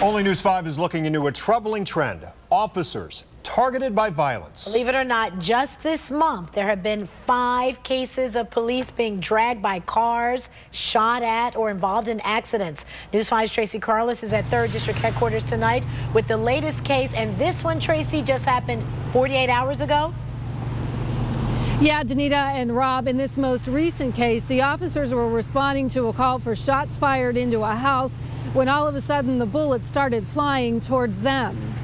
Only News 5 is looking into a troubling trend. Officers targeted by violence. Believe it or not, just this month, there have been 5 cases of police being dragged by cars, shot at, or involved in accidents. News 5's Tracy Carlos is at 3rd District Headquarters tonight with the latest case. And this one, Tracy, just happened 48 hours ago. Yeah, Danita and Rob, in this most recent case, the officers were responding to a call for shots fired into a house when all of a sudden the bullets started flying towards them.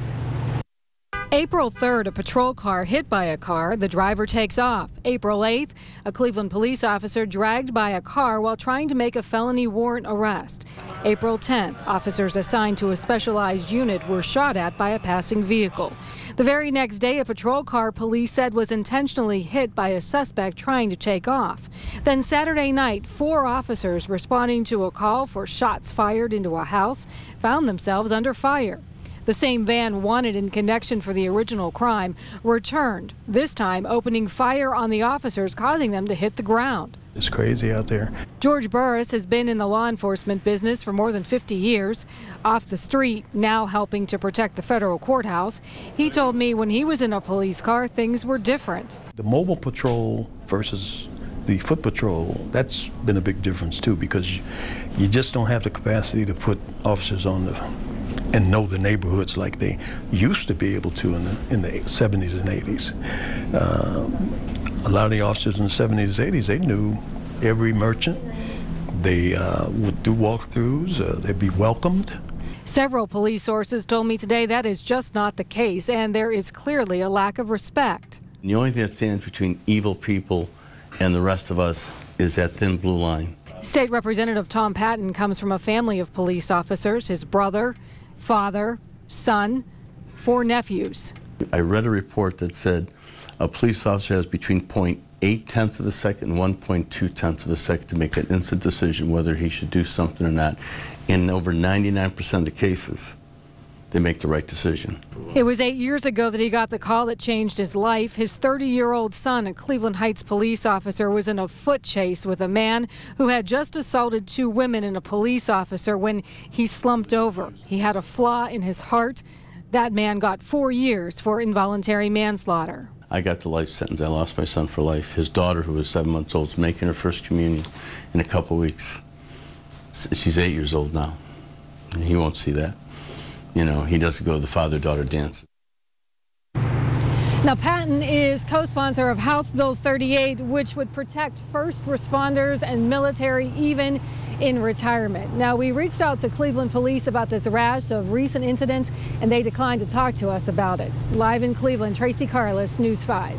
April 3rd, a patrol car hit by a car. The driver takes off. April 8th, a Cleveland police officer dragged by a car while trying to make a felony warrant arrest. April 10th, officers assigned to a specialized unit were shot at by a passing vehicle. The very next day, a patrol car police said was intentionally hit by a suspect trying to take off. Then Saturday night, 4 officers responding to a call for shots fired into a house found themselves under fire. The same van wanted in connection for the original crime returned, this time opening fire on the officers, causing them to hit the ground. It's crazy out there. George Burris has been in the law enforcement business for more than 50 years. Off the street, now helping to protect the federal courthouse. He told me when he was in a police car, things were different. The mobile patrol versus the foot patrol, that's been a big difference too, because you just don't have the capacity to put officers on and know the neighborhoods like they used to be able to in the 70s and 80s. A lot of the officers in the 70s and 80s, they knew every merchant. They would do walkthroughs. They'd be welcomed. Several police sources told me today that is just not the case, and there is clearly a lack of respect. The only thing that stands between evil people and the rest of us is that thin blue line. State Representative Tom Patton comes from a family of police officers, his brother, father, son, 4 nephews. I read a report that said a police officer has between 0.8 of a second and 1.2 of a second to make an instant decision whether he should do something or not. In over 99% of the cases, they make the right decision. It was 8 years ago that he got the call that changed his life. His 30-year-old son, a Cleveland Heights police officer, was in a foot chase with a man who had just assaulted 2 women and a police officer when he slumped over. He had a flaw in his heart. That man got 4 years for involuntary manslaughter. I got the life sentence. I lost my son for life. His daughter, who was 7 months old, is making her first communion in a couple weeks. She's 8 years old now, and he won't see that. You know, he doesn't go to the father-daughter dance. Now, Patton is co-sponsor of House Bill 38, which would protect first responders and military even in retirement. Now, we reached out to Cleveland police about this rash of recent incidents, and they declined to talk to us about it. Live in Cleveland, Tracy Carlos, News 5.